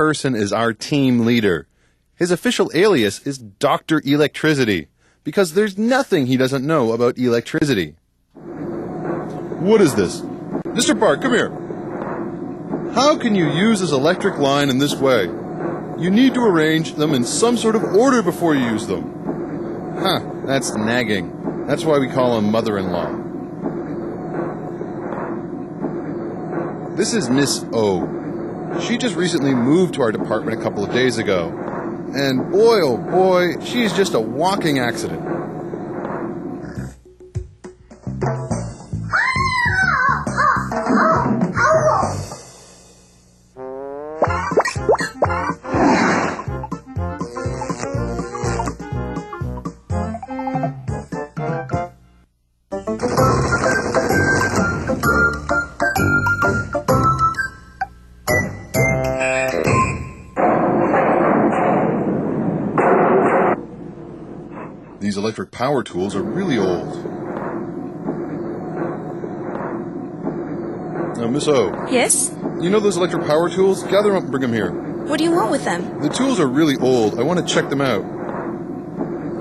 person is our team leader. His official alias is Dr. Electricity, because there's nothing he doesn't know about electricity. What is this? Mr. Park, come here. How can you use this electric line in this way? You need to arrange them in some sort of order before you use them. Huh, that's nagging. That's why we call him mother-in-law. This is Miss O. She just recently moved to our department a couple of days ago. And boy, oh boy, she's just a walking accident. These electric power tools are really old. Now, Miss O. Yes? You know those electric power tools? Gather them up and bring them here. What do you want with them? The tools are really old. I want to check them out.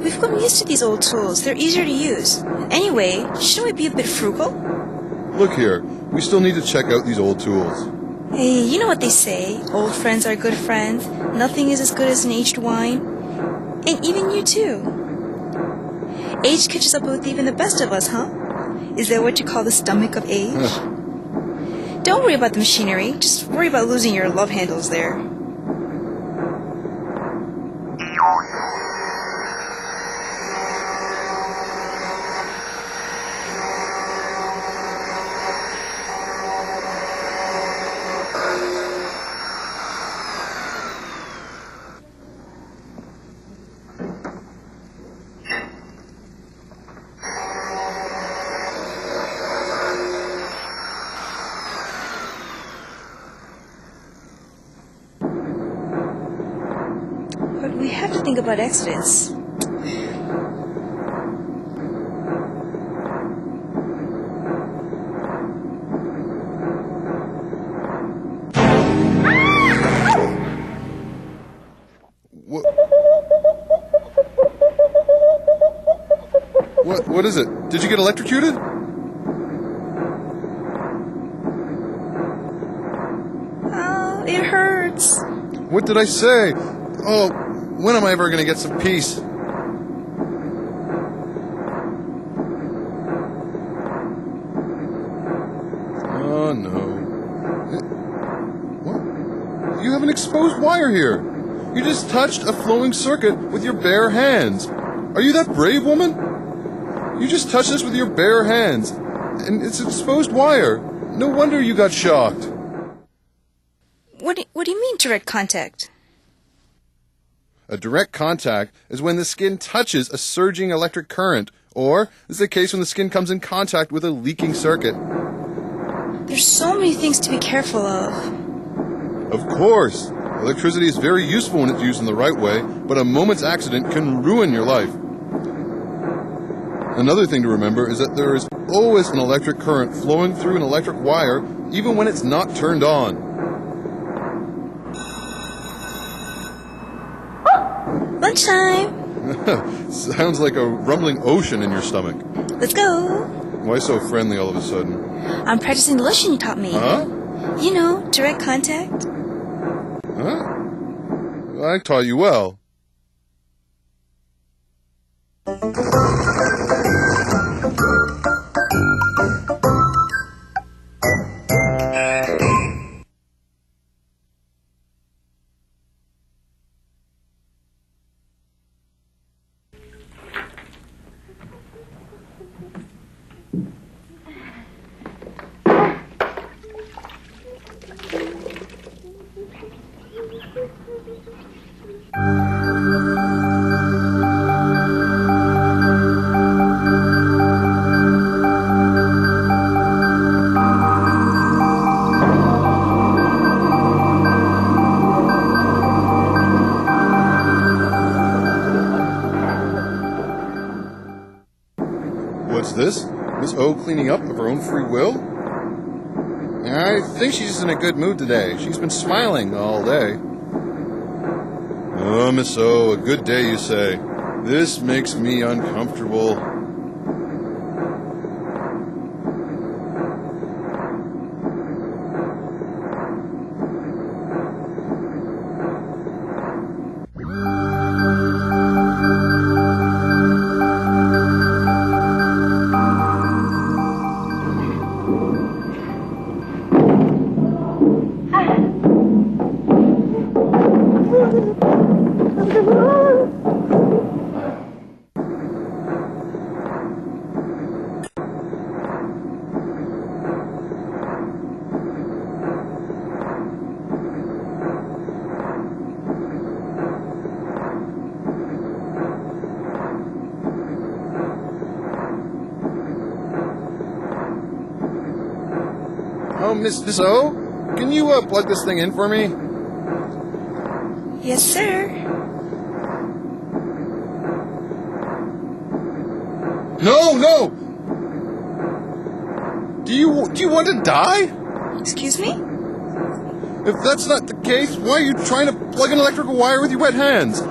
We've gotten used to these old tools. They're easier to use. Anyway, shouldn't we be a bit frugal? Look here. We still need to check out these old tools. Hey, you know what they say. Old friends are good friends. Nothing is as good as an aged wine. And even you too. Age catches up with even the best of us, huh? Is that what you call the stomach of age? Don't worry about the machinery. Just worry about losing your love handles there. But we have to think about accidents. What is it? Did you get electrocuted? Oh, it hurts. What did I say? Oh, when am I ever going to get some peace? Oh, no. What? You have an exposed wire here. You just touched a flowing circuit with your bare hands. Are you that brave, woman? You just touched this with your bare hands, and it's an exposed wire. No wonder you got shocked. What do you mean direct contact? A direct contact is when the skin touches a surging electric current, or this is the case when the skin comes in contact with a leaking circuit. There's so many things to be careful of. Of course, electricity is very useful when it's used in the right way, but a moment's accident can ruin your life. Another thing to remember is that there is always an electric current flowing through an electric wire, even when it's not turned on. Lunchtime! Sounds like a rumbling ocean in your stomach. Let's go! Why so friendly all of a sudden? I'm practicing the lesson you taught me. Huh? You know, direct contact. Huh? I taught you well. What's this? Miss O cleaning up of her own free will? I think she's in a good mood today. She's been smiling all day. Miss O, a good day, you say. This makes me uncomfortable. Oh, Miss O, can you plug this thing in for me? Yes, sir. No! Do you want to die? Excuse me? If that's not the case, why are you trying to plug an electrical wire with your wet hands?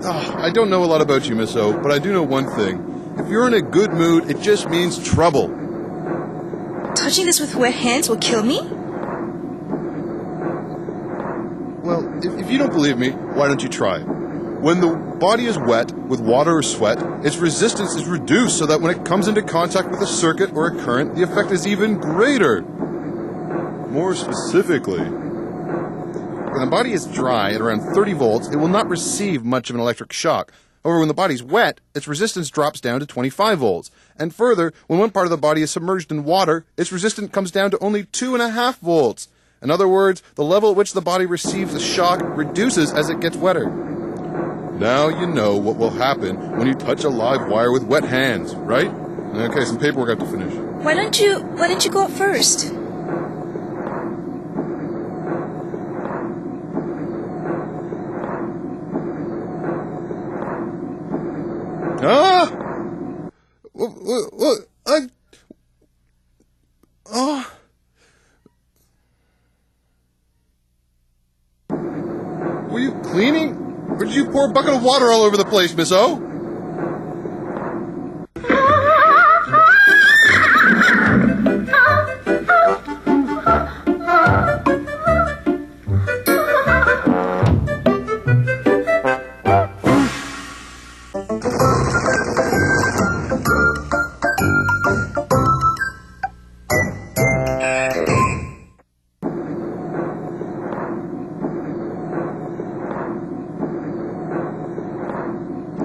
I don't know a lot about you, Miss O, but I do know one thing. If you're in a good mood, it just means trouble. Touching this with wet hands will kill me? Well, if you don't believe me, why don't you try it? When the body is wet with water or sweat, its resistance is reduced so that when it comes into contact with a circuit or a current, the effect is even greater. More specifically, when the body is dry at around 30 volts, it will not receive much of an electric shock. However, when the body's wet, its resistance drops down to 25 volts. And further, when one part of the body is submerged in water, its resistance comes down to only 2.5 volts. In other words, the level at which the body receives the shock reduces as it gets wetter. Now you know what will happen when you touch a live wire with wet hands, right? Okay, some paperwork I have to finish. Why don't you go up first? Were you cleaning? Or did you pour a bucket of water all over the place, Miss O?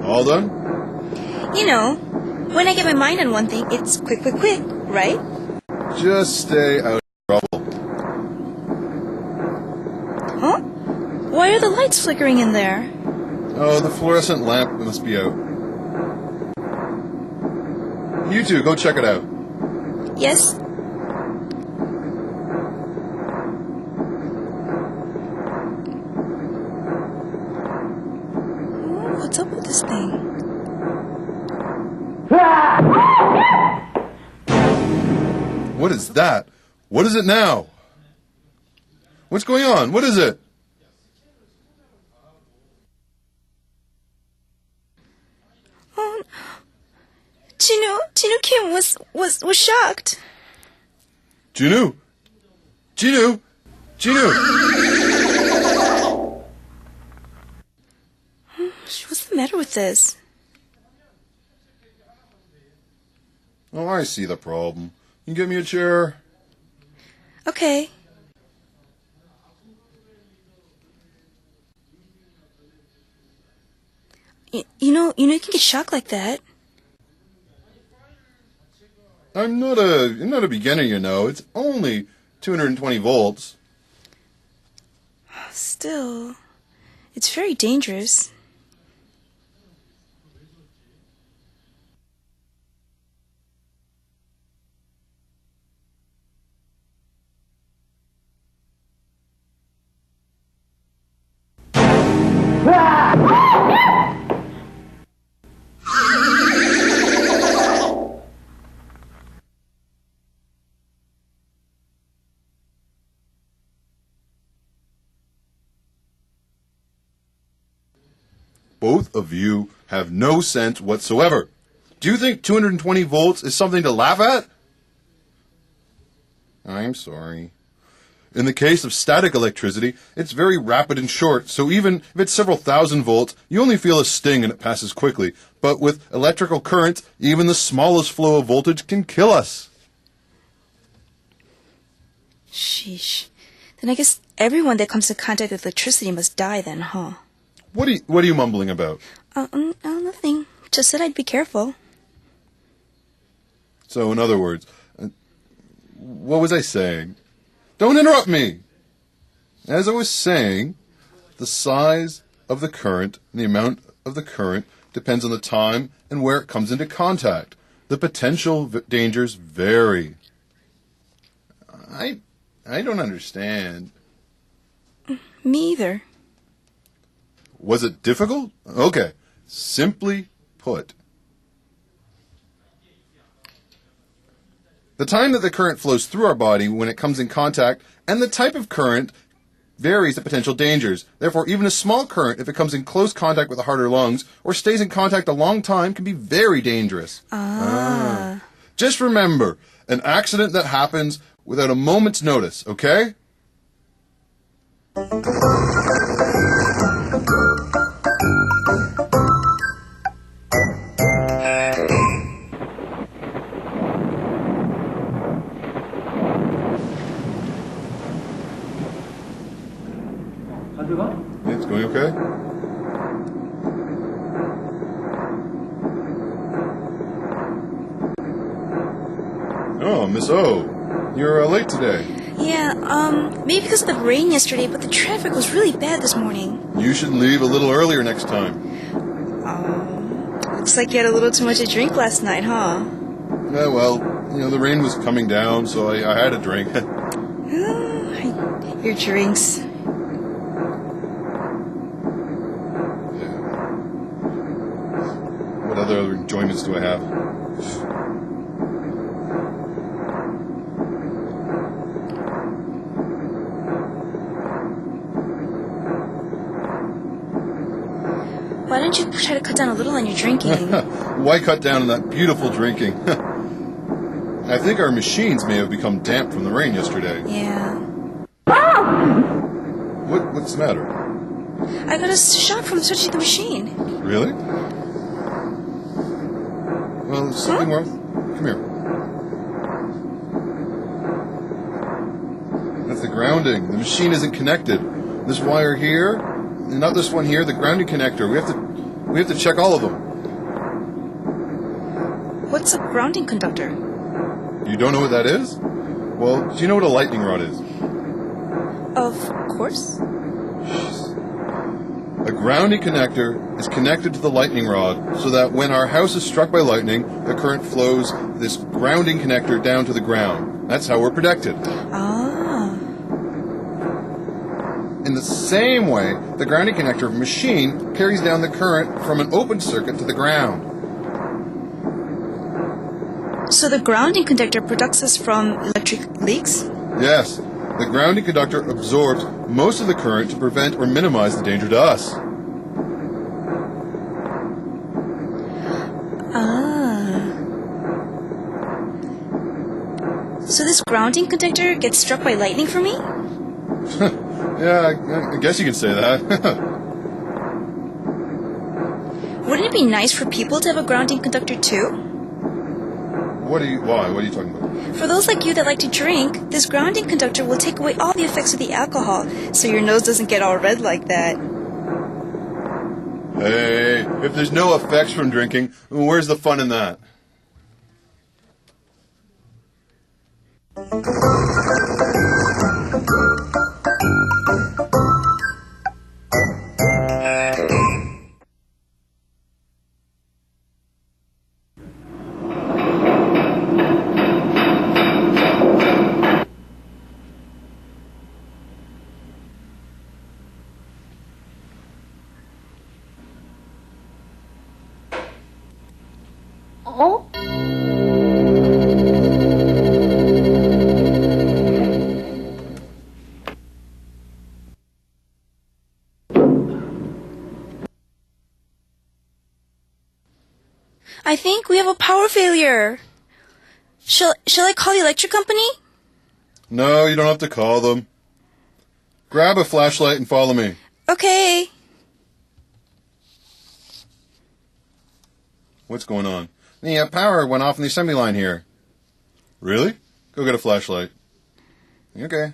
All done? You know, when I get my mind on one thing, it's quick, right? Just stay out of trouble. Huh? Why are the lights flickering in there? Oh, the fluorescent lamp must be out. You two, go check it out. Yes? What's up with this thing? What is that? What is it now? What's going on? What is it? Oh, Jinu Kim was shocked. Jinu! What's the matter with this? Oh, I see the problem. You get me a chair? Okay. You know you can get shocked like that. I'm not a beginner, you know. It's only 220 volts. Still, it's very dangerous. Both of you have no sense whatsoever. Do you think 220 volts is something to laugh at? I'm sorry. In the case of static electricity, it's very rapid and short, so even if it's several thousand volts, you only feel a sting and it passes quickly. But with electrical currents, even the smallest flow of voltage can kill us. Sheesh. Then I guess everyone that comes in contact with electricity must die then, huh? What are you mumbling about? Nothing. Just said I'd be careful. So, in other words, what was I saying? Don't interrupt me! As I was saying, the size of the current and the amount of the current depends on the time and where it comes into contact. The potential dangers vary. I don't understand. Me either. Was it difficult? Okay. Simply put, the time that the current flows through our body when it comes in contact and the type of current varies the potential dangers. Therefore, even a small current, if it comes in close contact with the heart or lungs or stays in contact a long time, can be very dangerous. Just remember, an accident that happens without a moment's notice, okay? It's going okay? Oh, Miss O, you're late today. Yeah, maybe because of the rain yesterday, but the traffic was really bad this morning. You should leave a little earlier next time. Looks like you had a little too much to drink last night, huh? Yeah, well, the rain was coming down, so I had a drink. Your drinks. What other enjoyments do I have? Why don't you try to cut down a little on your drinking? Why cut down on that beautiful drinking? I think our machines may have become damp from the rain yesterday. Yeah. What's the matter? I got a shock from touching the machine. Really? Well, is something wrong? Come here. That's the grounding. The machine isn't connected. This wire here, not this one here, the grounding connector. We have to check all of them. What's a grounding conductor? You don't know what that is? Well, do you know what a lightning rod is? Of course. A grounding connector is connected to the lightning rod so that when our house is struck by lightning, the current flows this grounding connector down to the ground. That's how we're protected. In the same way, the grounding connector of a machine carries down the current from an open circuit to the ground. So the grounding conductor protects us from electric leaks? Yes, the grounding conductor absorbs most of the current to prevent or minimize the danger to us. So this grounding conductor gets struck by lightning for me? Yeah, I guess you could say that. Wouldn't it be nice for people to have a grounding conductor too? Why? What are you talking about? For those like you that like to drink, this grounding conductor will take away all the effects of the alcohol, so your nose doesn't get all red like that. Hey, if there's no effects from drinking, where's the fun in that? I think we have a power failure. Shall I call the electric company? No, you don't have to call them. Grab a flashlight and follow me. Okay. What's going on? The power went off in the assembly line here. Really? Go get a flashlight. Okay.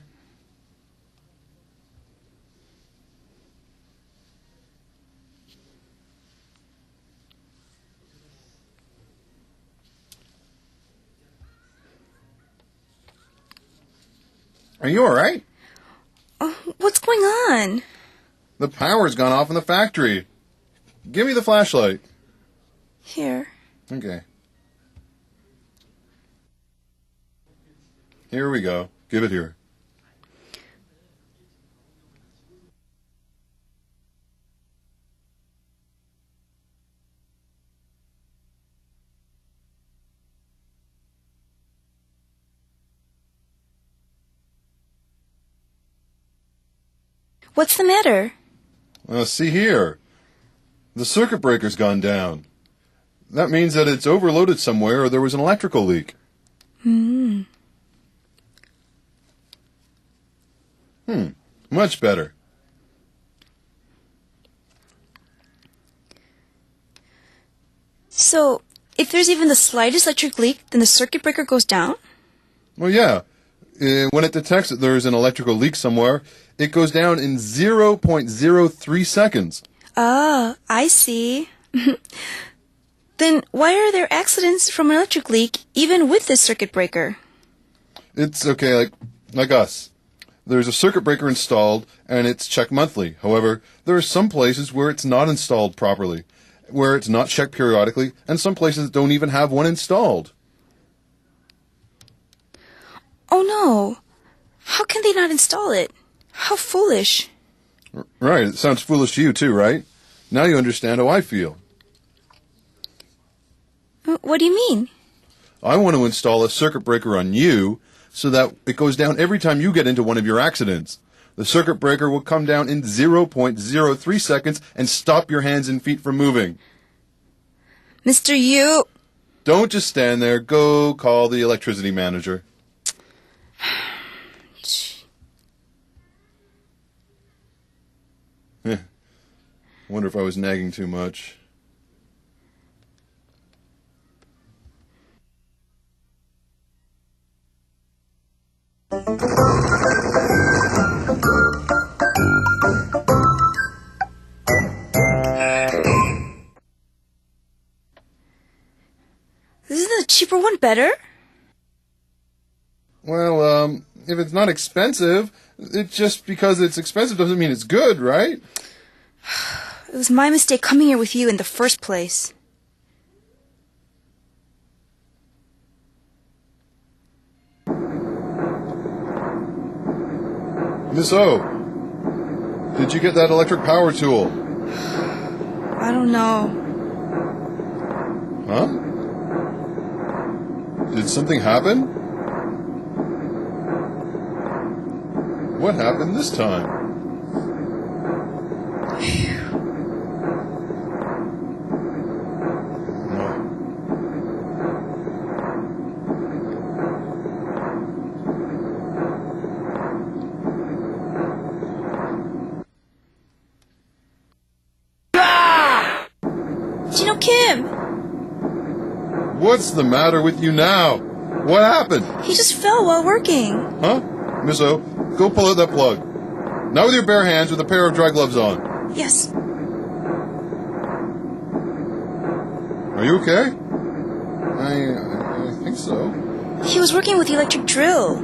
Are you alright? What's going on? The power's gone off in the factory. Give me the flashlight. Here. Okay. Here we go. Give it here. What's the matter? See here. The circuit breaker's gone down. That means that it's overloaded somewhere or there was an electrical leak. Much better. So, if there's even the slightest electric leak, then the circuit breaker goes down? Well, yeah. When it detects that there's an electrical leak somewhere, it goes down in 0.03 seconds. Ah, I see. Then why are there accidents from an electric leak even with this circuit breaker? It's okay, like us. There's a circuit breaker installed, and it's checked monthly. However, there are some places where it's not installed properly, where it's not checked periodically, and some places don't even have one installed. Oh no! How can they not install it? How foolish. Right, it sounds foolish to you too, right? Now you understand how I feel. What do you mean? I want to install a circuit breaker on you so that it goes down every time you get into one of your accidents. The circuit breaker will come down in 0.03 seconds and stop your hands and feet from moving. Mr. Yu! Don't just stand there. Go call the electricity manager. Wonder if I was nagging too much. Isn't the cheaper one better? Well, if it's not expensive, just because it's expensive doesn't mean it's good, right? It was my mistake coming here with you in the first place. Miss O, did you get that electric power tool? I don't know. Huh? Did something happen? What happened this time? Kim! What's the matter with you now? What happened? He just fell while working. Huh? Miss O, go pull out that plug. Now with your bare hands with a pair of dry gloves on. Yes. Are you okay? I think so. He was working with the electric drill.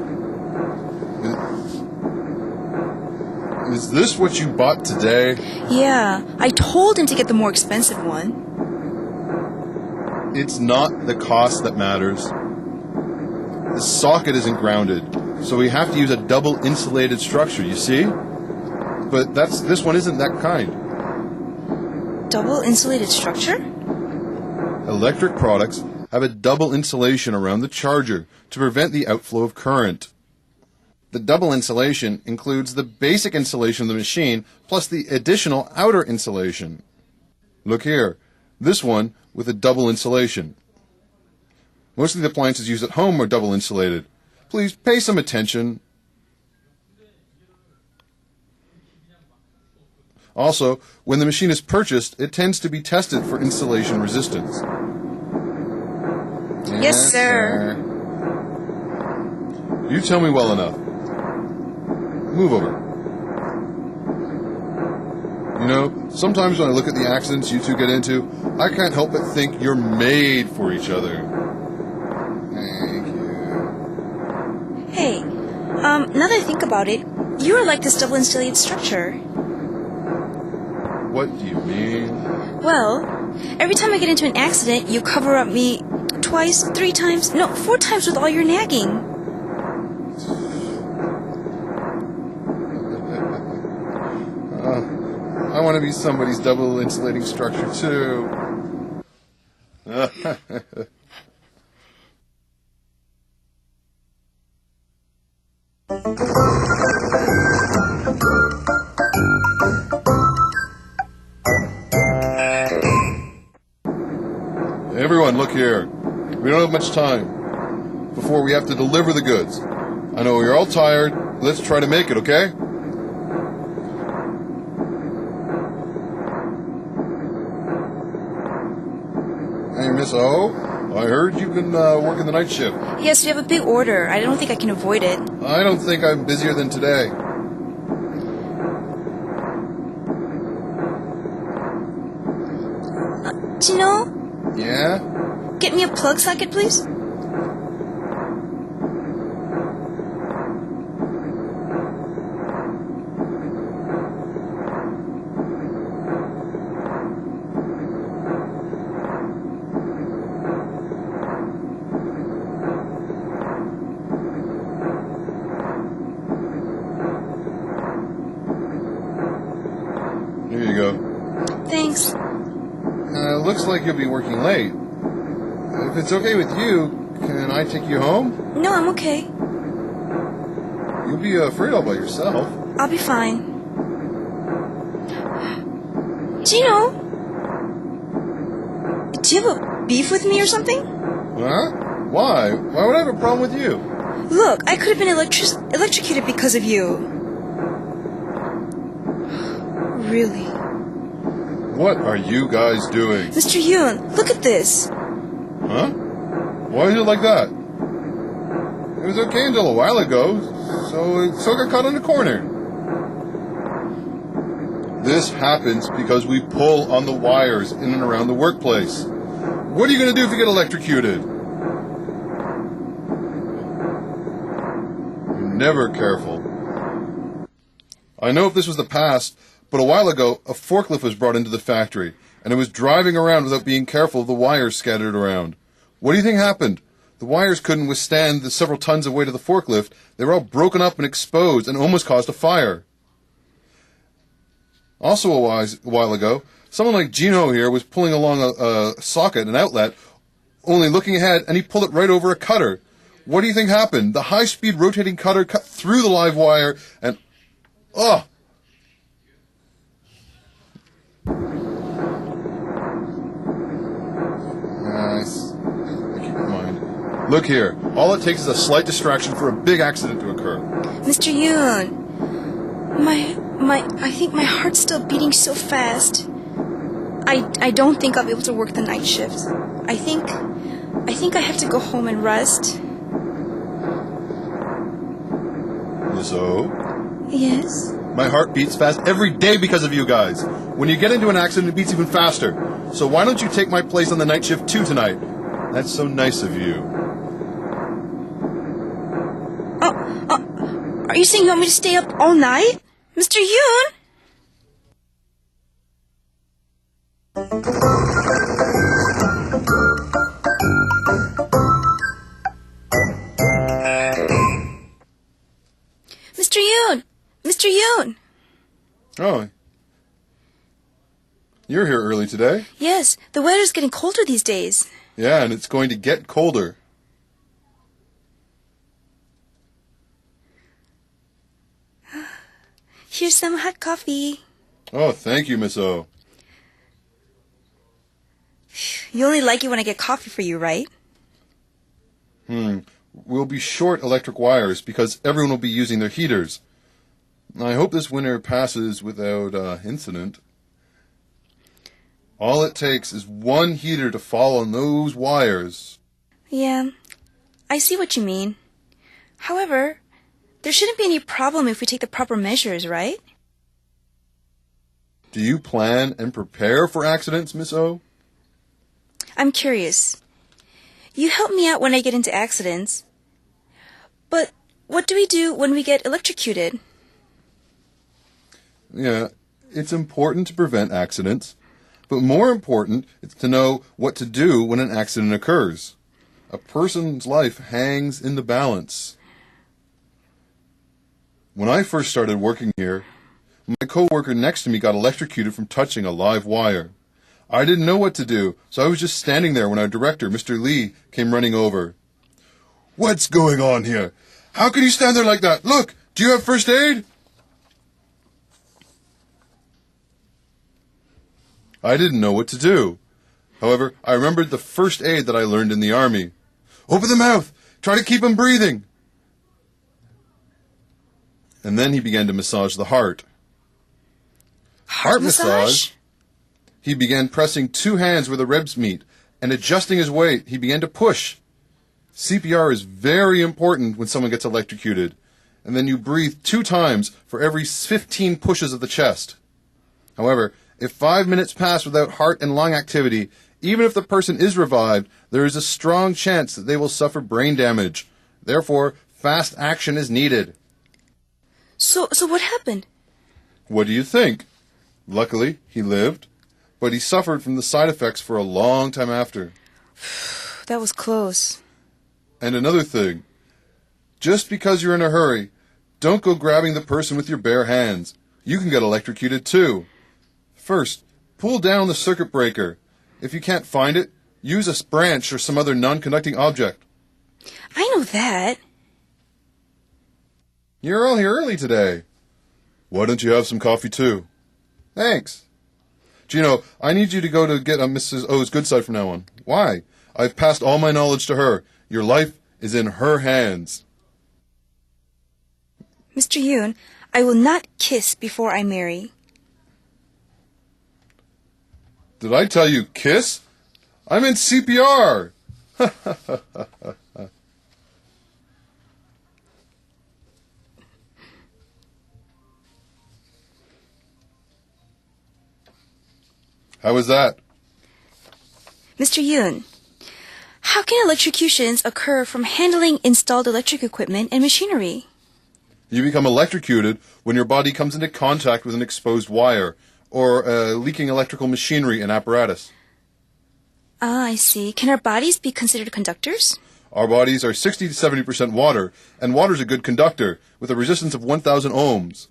Is this what you bought today? Yeah, I told him to get the more expensive one. It's not the cost that matters. The socket isn't grounded, so we have to use a double insulated structure, you see? But this one isn't that kind. Double insulated structure? Electric products have a double insulation around the charger to prevent the outflow of current. The double insulation includes the basic insulation of the machine plus the additional outer insulation. Look here. This one with a double insulation. Most of the appliances used at home are double insulated. Please pay some attention. Also, when the machine is purchased, it tends to be tested for installation resistance. Yes, sir. You tell me well enough. Move over. You know, sometimes when I look at the accidents you two get into, I can't help but think you're made for each other. Thank you. Hey, now that I think about it, you are like this double insulated structure. What do you mean? Well, every time I get into an accident, you cover up me twice, 3 times, no, 4 times with all your nagging. I want to be somebody's double insulating structure too. Everyone, look here. We don't have much time before we have to deliver the goods. I know you're all tired. Let's try to make it, okay? Hey, Miss O, I heard you've been working the night shift. Yes, we have a big order. I don't think I can avoid it. I don't think I'm busier than today. Gino, Yeah? get me a plug socket, please. Here you go. Thanks. Looks like you'll be working late. If it's okay with you, can I take you home? No, I'm okay. You'll be afraid all by yourself. I'll be fine. Gino! Do you have a beef with me or something? Huh? Why? Why would I have a problem with you? Look, I could have been electrocuted because of you. Really? What are you guys doing? Mr. Yoon, look at this. Huh? Why is it like that? It was okay until a while ago, so it got caught in the corner. This happens because we pull on the wires in and around the workplace. What are you going to do if you get electrocuted? You're never careful. I know if this was the past, but a while ago, a forklift was brought into the factory, and it was driving around without being careful of the wires scattered around. What do you think happened? The wires couldn't withstand the several tons of weight of the forklift. They were all broken up and exposed and almost caused a fire. Also a while ago, someone like Gino here was pulling along a socket, an outlet, only looking ahead, and he pulled it right over a cutter. What do you think happened? The high-speed rotating cutter cut through the live wire and... Oh! Nice. Keep in mind. Look here. All it takes is a slight distraction for a big accident to occur. Mr. Yoon, I think my heart's still beating so fast. I don't think I'll be able to work the night shift. I think I have to go home and rest. Miss O? Yes? My heart beats fast every day because of you guys. When you get into an accident, it beats even faster. So why don't you take my place on the night shift too tonight? That's so nice of you. Are you saying you want me to stay up all night? Mr. Yoon? Mr. Yoon! Mr. Yoon! Oh. You're here early today? Yes, the weather's getting colder these days. Yeah, and it's going to get colder. Here's some hot coffee. Oh, thank you, Miss O. You only like it when I get coffee for you, right? We'll be short electric wires because everyone will be using their heaters. I hope this winter passes without incident. All it takes is one heater to fall on those wires. Yeah, I see what you mean. However, there shouldn't be any problem if we take the proper measures, right? Do you plan and prepare for accidents, Miss O? I'm curious. You help me out when I get into accidents. But what do we do when we get electrocuted? Yeah, it's important to prevent accidents, but more important is to know what to do when an accident occurs. A person's life hangs in the balance. When I first started working here, my coworker next to me got electrocuted from touching a live wire. I didn't know what to do, so I was just standing there when our director, Mr. Lee, came running over. "What's going on here? How can you stand there like that? Look, do you have first aid?" I didn't know what to do. However, I remembered the first aid that I learned in the Army. "Open the mouth! Try to keep him breathing!" And then he began to massage the heart. Heart massage? He began pressing 2 hands where the ribs meet, and adjusting his weight, he began to push. CPR is very important when someone gets electrocuted, and then you breathe 2 times for every 15 pushes of the chest. However, if 5 minutes pass without heart and lung activity, even if the person is revived, there is a strong chance that they will suffer brain damage. Therefore, fast action is needed. So what happened? What do you think? Luckily, he lived, but he suffered from the side effects for a long time after. That was close. And another thing, just because you're in a hurry, don't go grabbing the person with your bare hands. You can get electrocuted too. First, pull down the circuit breaker. If you can't find it, use a branch or some other non-conducting object. I know that. You're all here early today. Why don't you have some coffee too? Thanks. Gino, I need you to go to get on Mrs. O's good side from now on. Why? I've passed all my knowledge to her. Your life is in her hands. Mr. Yoon, I will not kiss before I marry. Did I tell you kiss? I'm in CPR. How was that? Mr. Yoon, how can electrocutions occur from handling installed electric equipment and machinery? You become electrocuted when your body comes into contact with an exposed wire or leaking electrical machinery and apparatus. Ah, I see. Can our bodies be considered conductors? Our bodies are 60 to 70% water, and water is a good conductor with a resistance of 1,000 ohms.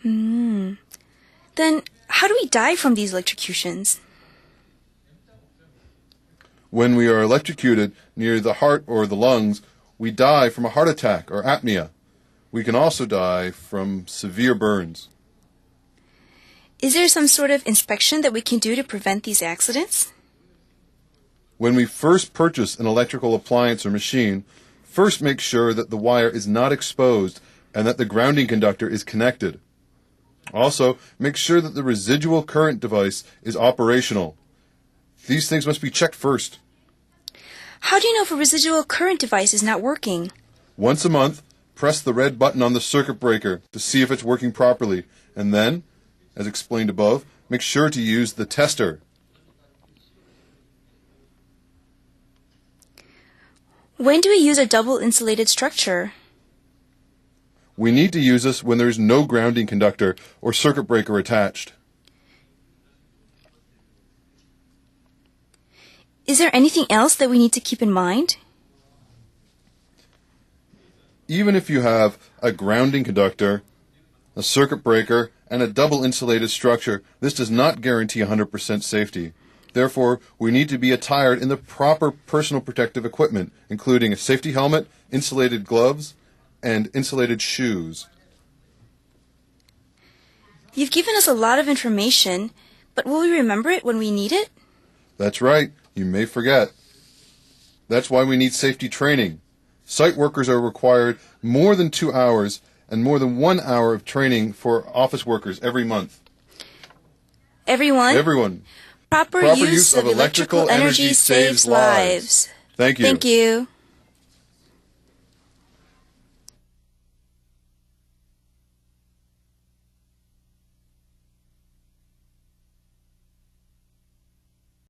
Then how do we die from these electrocutions? When we are electrocuted near the heart or the lungs, we die from a heart attack or apnea. We can also die from severe burns. Is there some sort of inspection that we can do to prevent these accidents? When we first purchase an electrical appliance or machine, first make sure that the wire is not exposed and that the grounding conductor is connected. Also, make sure that the residual current device is operational. These things must be checked first. How do you know if a residual current device is not working? Once a month, press the red button on the circuit breaker to see if it's working properly, and then, as explained above, make sure to use the tester. When do we use a double insulated structure? We need to use this when there is no grounding conductor or circuit breaker attached. Is there anything else that we need to keep in mind? Even if you have a grounding conductor, a circuit breaker, and a double insulated structure, this does not guarantee 100% safety. Therefore, we need to be attired in the proper personal protective equipment, including a safety helmet, insulated gloves, and insulated shoes. You've given us a lot of information, but will we remember it when we need it? That's right. You may forget. That's why we need safety training. Site workers are required more than 2 hours and more than 1 hour of training for office workers every month. Everyone. Proper use of electrical energy saves lives. Thank you. Thank you.